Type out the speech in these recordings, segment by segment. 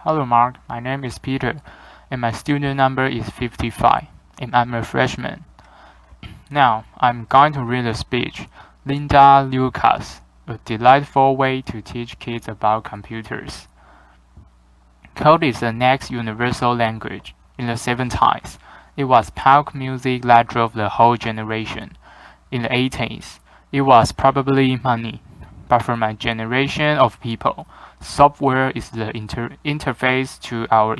Hello Mark, my name is Peter, and my student number is 55, and I'm a freshman. Now, I'm going to read a speech, Liukas, a delightful way to teach kids about computers. Code is the next universal language. In the 70s, it was punk music that drove the whole generation. In the 80s, it was probably money. But for my generation of people, software is the interface to our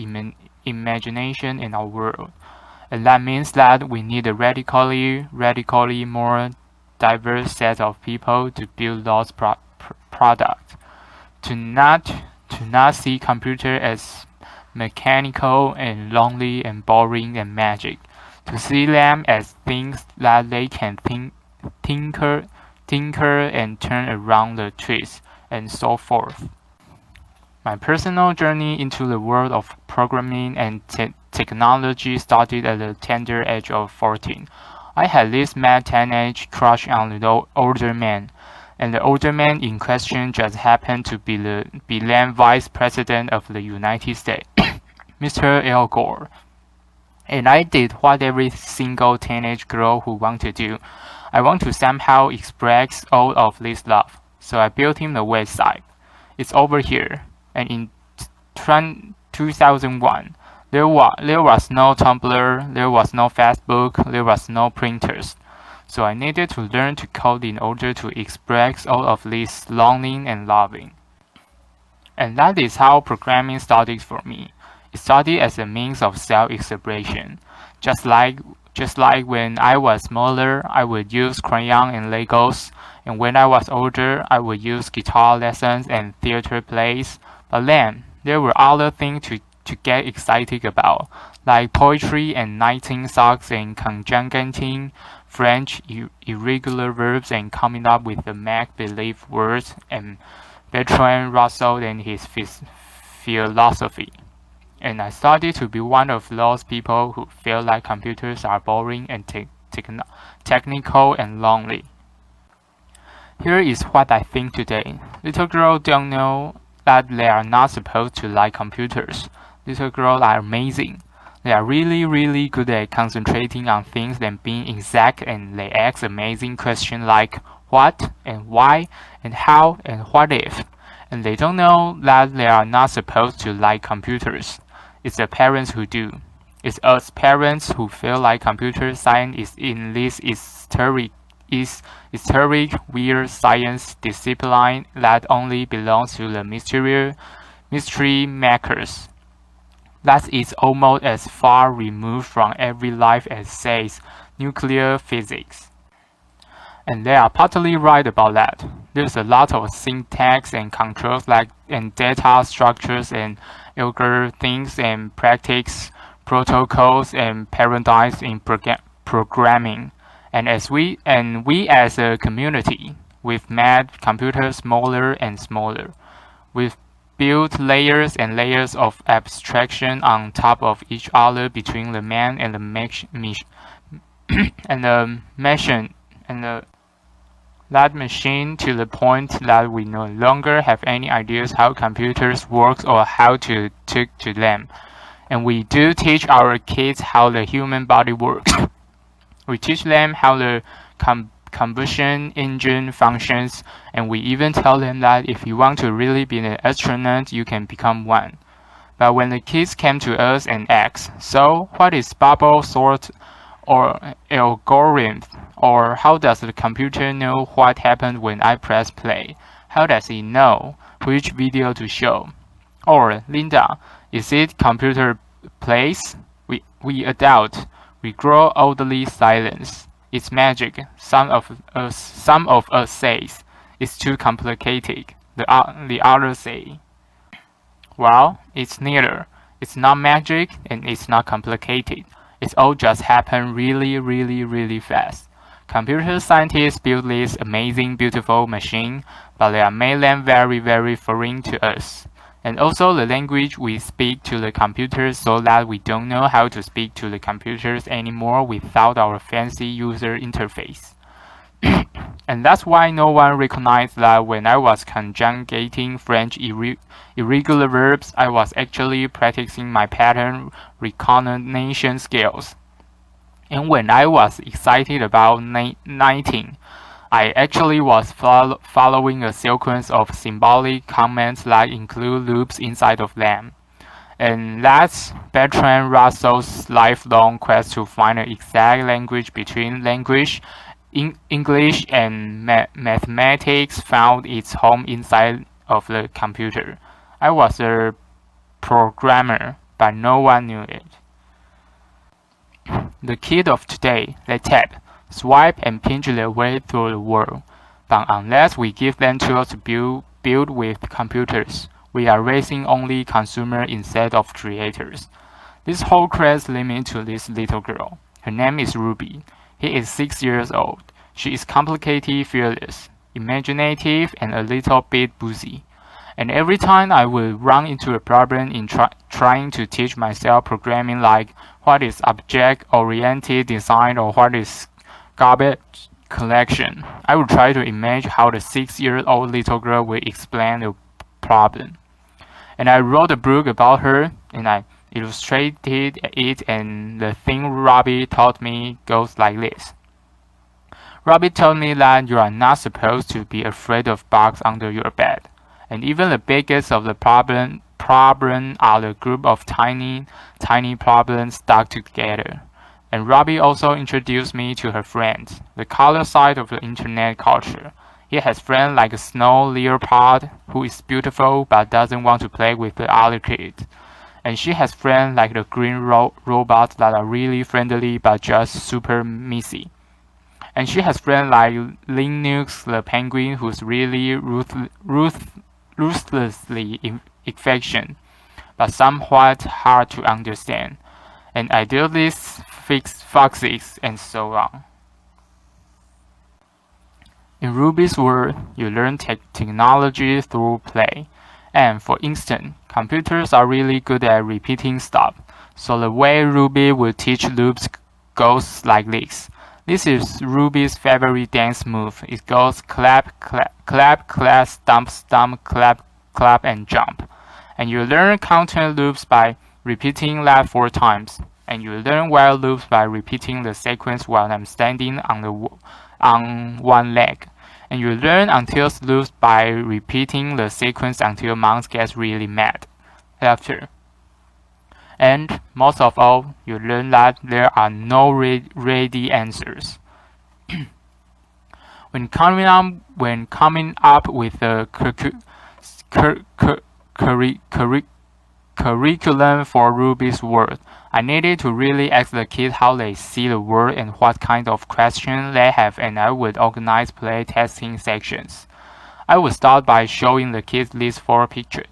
imagination and our world. And that means that we need a radically more diverse set of people to build those products. To not see computer as mechanical and lonely and boring and magic. To see them as things that they can tinker and turn around the trees, and so forth. My personal journey into the world of programming and technology started at the tender age of 14. I had this mad teenage crush on the older man, and the older man in question just happened to be the then Vice President of the United States, Mr. Al Gore. And I did what every single teenage girl who wants to do. I want to somehow express all of this love, so I built him a website. It's over here. And in 2001, there was no Tumblr, there was no Facebook, there was no printers. So I needed to learn to code in order to express all of this longing and loving. And that is how programming started for me. It started as a means of self-expression. Just like when I was smaller, I would use crayon and Legos, and when I was older, I would use guitar lessons and theater plays. But then, there were other things to get excited about, like poetry and knitting socks and conjugating French irregular verbs and coming up with the make-believe words, and Bertrand Russell and his philosophy. And I started to be one of those people who feel like computers are boring and technical and lonely. Here is what I think today. Little girls don't know that they are not supposed to like computers. Little girls are amazing. They are really, really good at concentrating on things and being exact, and they ask amazing questions like what and why and how and what if. And they don't know that they are not supposed to like computers. It's the parents who do. It's us parents who feel like computer science is in this esoteric weird science discipline that only belongs to the mystery makers. That is almost as far removed from every life as, say, nuclear physics. And they are partly right about that. There's a lot of syntax and controls and data structures and algorithms and practice protocols and paradigms in programming. And we as a community, we've made computers smaller and smaller. We've built layers and layers of abstraction on top of each other between the man and the that machine to the point that we no longer have any ideas how computers work or how to talk to them. And we do teach our kids how the human body works. We teach them how the combustion engine functions, and we even tell them that if you want to really be an astronaut, you can become one. But when the kids came to us and asked, so what is bubble sort or algorithm? Or how does the computer know what happened when I press play? How does it know which video to show? Or, Linda, is it computer plays? We adult, we grow oddly silent. It's magic. Some of us says it's too complicated. The others say, well, it's neither. It's not magic and it's not complicated. It's all just happened really, really, really fast. Computer scientists build this amazing, beautiful machine, but they are made them very, very foreign to us. And also the language we speak to the computers, so that we don't know how to speak to the computers anymore without our fancy user interface. And that's why no one recognized that when I was conjugating French irregular verbs, I was actually practicing my pattern recognition skills. And when I was excited about knitting, I actually was following a sequence of symbolic comments that include loops inside of them. And that's Bertrand Russell's lifelong quest to find an exact language between English and mathematics found its home inside of the computer. I was a programmer, but no one knew it. The kids of today, they tap, swipe, and pinch their way through the world. But unless we give them tools to build with computers, we are raising only consumers instead of creators. This whole craze led me to this little girl. Her name is Ruby. He is 6 years old. She is complicated, fearless, imaginative, and a little bit boozy. And every time I would run into a problem in trying to teach myself programming, like what is object-oriented design or what is garbage collection, I would try to imagine how the 6-year-old little girl would explain the problem. And I wrote a book about her, and I illustrated it, and the thing Robbie taught me goes like this. Robbie told me that you are not supposed to be afraid of bugs under your bed. And even the biggest of the problem are the group of tiny problems stuck together. And Robbie also introduced me to her friends, the color side of the internet culture. He has friends like a snow leopard who is beautiful but doesn't want to play with the other kids. And she has friends like the green robots that are really friendly but just super messy. And she has friends like Linux the penguin who's really ruthlessly affectionate, but somewhat hard to understand. And idealists, foxes, and so on. In Ruby's world, you learn technology through play. And for instance, computers are really good at repeating stuff. So the way Ruby would teach loops goes like this. This is Ruby's favorite dance move. It goes clap, clap, clap, clap, stomp, stomp, clap, clap, and jump. And you learn counter loops by repeating that 4 times. And you learn while loops by repeating the sequence while I'm standing on one leg. And you learn until loops by repeating the sequence until Mom gets really mad. Laughter. And most of all, you learn that there are no ready answers. When coming up with a curriculum for Ruby's world, I needed to really ask the kids how they see the world and what kind of questions they have, and I would organize play testing sections. I would start by showing the kids these 4 pictures.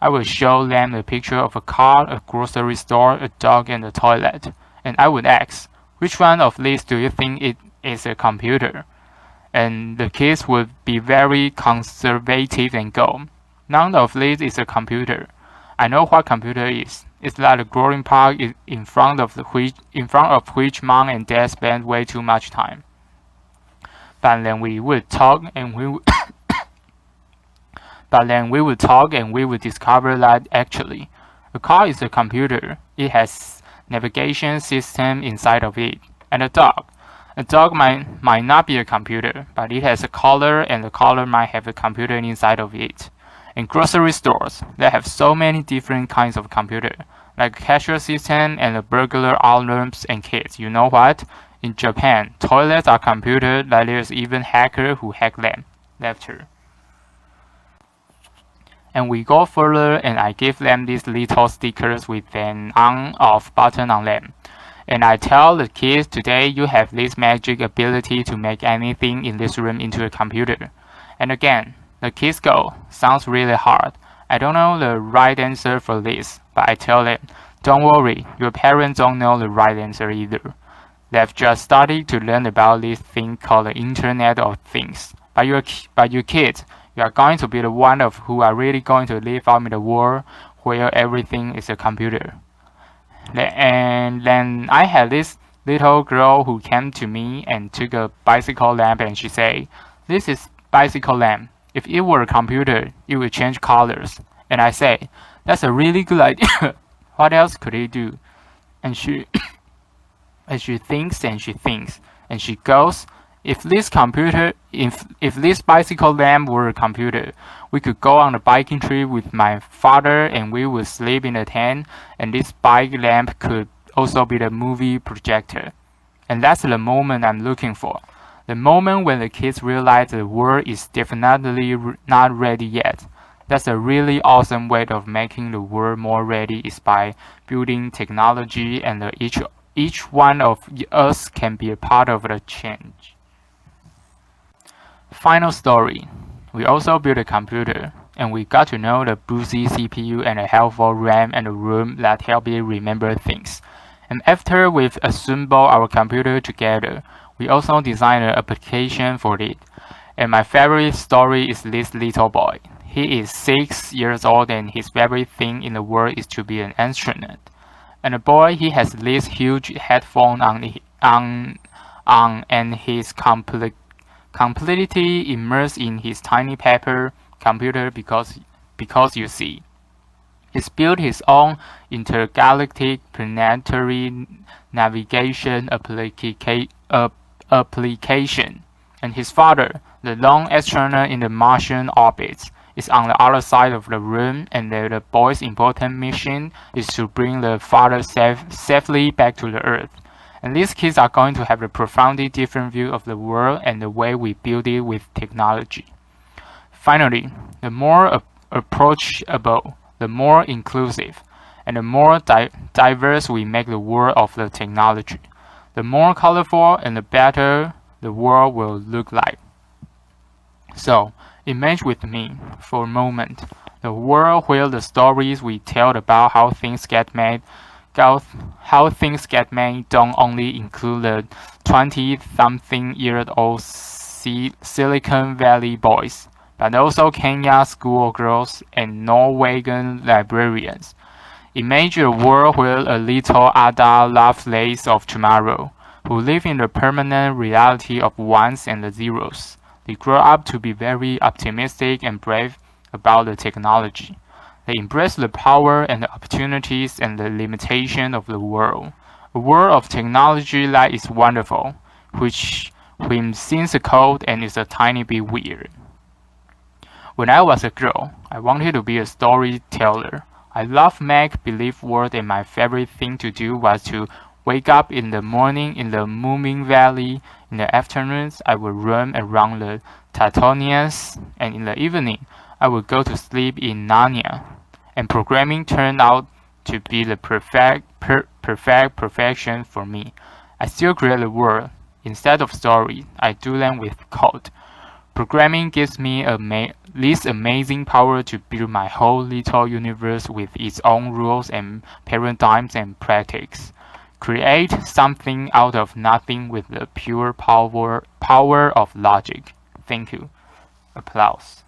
I would show them the picture of a car, a grocery store, a dog, and a toilet. And I would ask, which one of these do you think it is a computer? And the kids would be very conservative and go, none of these is a computer. I know what computer is. It's like a growing park in front of which Mom and Dad spend way too much time. But then we would talk and we would discover that actually, a car is a computer. It has navigation system inside of it. And a dog. A dog might not be a computer, but it has a collar, and the collar might have a computer inside of it. In grocery stores, they have so many different kinds of computer, like cashier system and the burglar alarms and kids. You know what? In Japan, toilets are computers that there's even hackers who hack them. Laughter. And we go further, and I give them these little stickers with an on-off button on them. And I tell the kids, today you have this magic ability to make anything in this room into a computer. And again, the kids go, sounds really hard. I don't know the right answer for this, but I tell them, don't worry, your parents don't know the right answer either. They've just started to learn about this thing called the Internet of Things. But you kids, you are going to be the one of who are really going to live out in the world where everything is a computer. And then I had this little girl who came to me and took a bicycle lamp and she said, "This is bicycle lamp. If it were a computer, it would change colors." And I say, "That's a really good idea." What else could it do? And she and she thinks and she thinks and she goes, if this bicycle lamp were a computer, we could go on a biking trip with my father and we would sleep in a tent, and this bike lamp could also be the movie projector. And that's the moment I'm looking for. The moment when the kids realize the world is definitely not ready yet. That's a really awesome way of making the world more ready is by building technology, and each one of us can be a part of the change. Final story. We also built a computer, and we got to know the boozy CPU and a helpful RAM and a room that help it remember things. And after we've assembled our computer together, we also designed an application for it. And my favorite story is this little boy. He is 6 years old and his favorite thing in the world is to be an astronaut. And the boy, he has this huge headphone on and he's completely immersed in his tiny paper computer because you see, he's built his own intergalactic planetary navigation application. And his father, the lone astronaut in the Martian orbit, is on the other side of the room, and the boy's important mission is to bring the father safely back to the Earth. And these kids are going to have a profoundly different view of the world and the way we build it with technology. Finally, the more approachable, the more inclusive, and the more diverse we make the world of the technology, the more colorful and the better the world will look like. So, imagine with me for a moment the world where the stories we tell about how things get made don't only include the 20-something-year-old Silicon Valley boys, but also Kenya schoolgirls and Norwegian librarians. Imagine a world where a little Ada Lovelace of tomorrow, who live in the permanent reality of ones and the zeros. They grow up to be very optimistic and brave about the technology. They embrace the power and the opportunities and the limitation of the world. A world of technology that is wonderful, which seems cold and is a tiny bit weird. When I was a girl, I wanted to be a storyteller. I love make-believe world, and my favorite thing to do was to wake up in the morning in the Moomin Valley. In the afternoons, I would roam around the Tatonians, and in the evening, I would go to sleep in Narnia. And programming turned out to be the perfection for me. I still create the world. Instead of story, I do them with code. Programming gives me this amazing power to build my whole little universe with its own rules and paradigms and practices. Create something out of nothing with the pure power of logic. Thank you. Applause.